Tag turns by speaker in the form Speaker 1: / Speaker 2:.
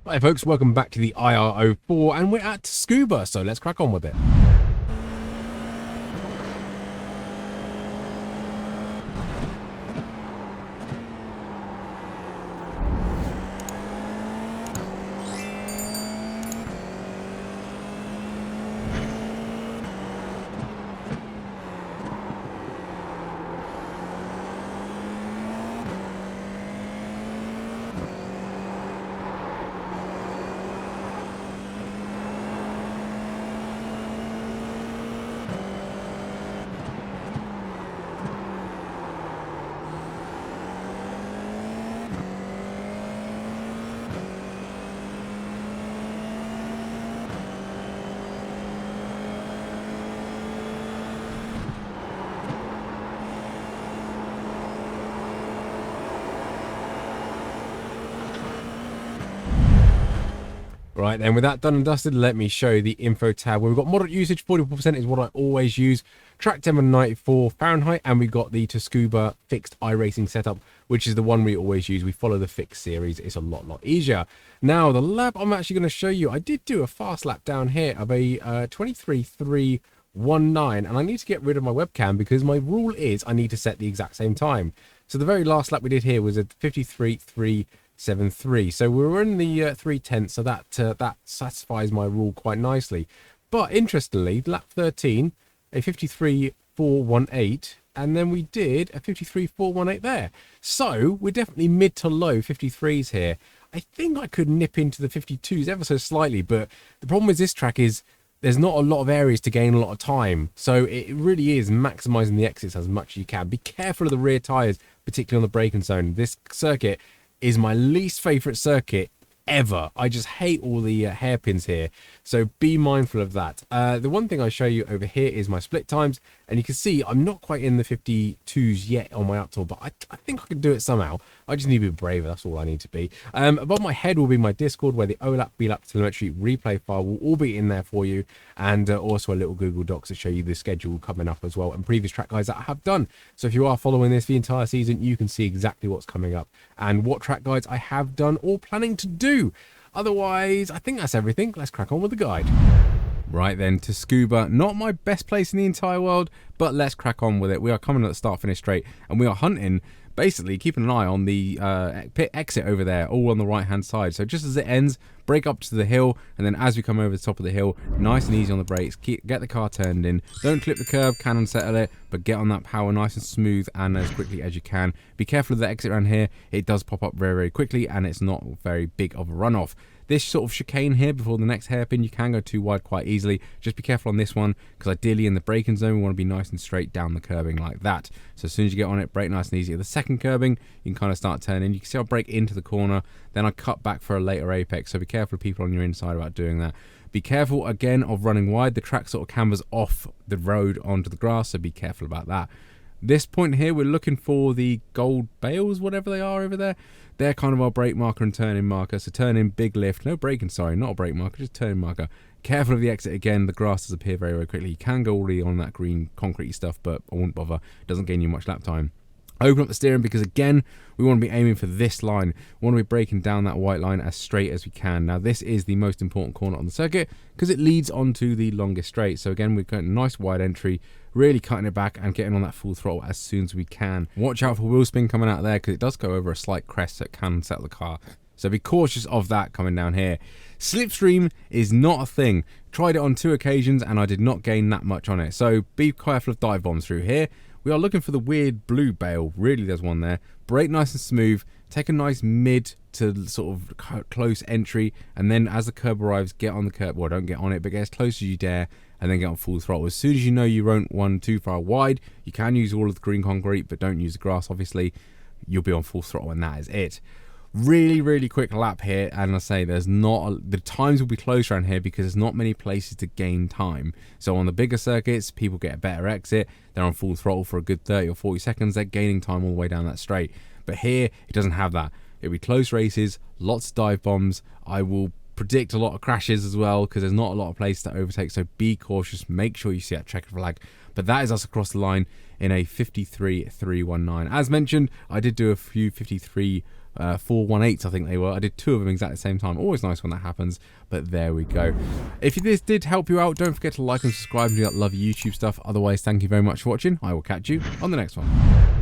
Speaker 1: Hi folks, welcome back to the IR04 and we're at Tsukuba, so let's crack on with it. Right then, with that done and dusted, let me show you the info tab where we've got moderate usage, 44% is what I always use, track temperature 94 Fahrenheit, and we've got the Tsukuba fixed iRacing setup, which is the one we always use. We follow the fixed series, it's a lot easier. Now, the lap I'm actually going to show you, I did do a fast lap down here of a 23.319, and I need to get rid of my webcam because my rule is I need to set the exact same time. So the very last lap we did here was a 53.373. So we were in the 3/10, so that satisfies my rule quite nicely. But interestingly, lap 13, a 53.418, and then we did a 53.418 there. So we're definitely mid to low 53s here. I think I could nip into the 52s ever so slightly, but the problem with this track is there's not a lot of areas to gain a lot of time. So it really is maximizing the exits as much as you can. Be careful of the rear tires, particularly on the braking zone. This circuit is my least favorite circuit ever. I just hate all the hairpins here, so be mindful of that. The one thing I show you over here is my split times, and you can see I'm not quite in the 52s yet on my uptour, but I think I can do it somehow. I just need to be braver, that's all I need to be. Above my head will be my Discord, where the OLAP, BLAP telemetry replay file will all be in there for you, and also a little Google Docs to show you the schedule coming up as well, and previous track guides that I have done. So if you are following this the entire season, you can see exactly what's coming up and what track guides I have done or planning to do. Otherwise, I think that's everything. Let's crack on with the guide. Right then, Tsukuba, not my best place in the entire world, but let's crack on with it. We are coming at the start finish straight, and we are hunting, basically keeping an eye on the pit exit over there, all on the right hand side. So just as it ends, brake up to the hill, and then as we come over the top of the hill, nice and easy on the brakes, get the car turned in, don't clip the curb, can unsettle it, but get on that power nice and smooth and as quickly as you can. Be careful of the exit around here, it does pop up very quickly, and it's not very big of a runoff. This sort of chicane here before the next hairpin, you can go too wide quite easily. Just be careful on this one, because ideally in the braking zone, we want to be nice and straight down the curbing like that. So as soon as you get on it, brake nice and easy. At the second curbing, you can kind of start turning. You can see I'll brake into the corner, then I cut back for a later apex. So be careful of people on your inside about doing that. Be careful again of running wide. The track sort of cambers off the road onto the grass, so be careful about that. This point here, we're looking for the gold bales, whatever they are over there. They're kind of our brake marker and turning marker. So turn in, big lift, no braking, sorry, not a brake marker, just turning marker. Careful of the exit again, the grass does appear very quickly. You can go already on that green concrete stuff, but I won't bother, it doesn't gain you much lap time. Open up the steering, because again, we want to be aiming for this line. We want to be braking down that white line as straight as we can. Now this is the most important corner on the circuit, because it leads onto the longest straight. So again, we're getting a nice wide entry, really cutting it back and getting on that full throttle as soon as we can. Watch out for wheel spin coming out of there, because it does go over a slight crest that can settle the car. So be cautious of that coming down here. Slipstream is not a thing. Tried it on 2 occasions and I did not gain that much on it. So be careful of dive bombs through here. We are looking for the weird blue bale. Really, there's one there. Brake nice and smooth. Take a nice mid to sort of close entry. And then as the curb arrives, get on the curb. Well, don't get on it, but get as close as you dare. And then get on full throttle. As soon as you know you won't run too far wide, you can use all of the green concrete, but don't use the grass, obviously. You'll be on full throttle and that is it. Really quick lap here, and I say there's not the times will be close around here because there's not many places to gain time. So on the bigger circuits, people get a better exit, they're on full throttle for a good 30 or 40 seconds, they're gaining time all the way down that straight. But here it doesn't have that. It'll be close races, lots of dive bombs. I will predict a lot of crashes as well, because there's not a lot of places to overtake, so be cautious, make sure you see that checker flag. But that is us across the line in a 53.319. As mentioned, I did do a few 53 418s, I think they were. I did 2 of them exactly at the same time. Always nice when that happens, but there we go. If this did help you out, don't forget to like and subscribe and do that love YouTube stuff. Otherwise, thank you very much for watching. I will catch you on the next one.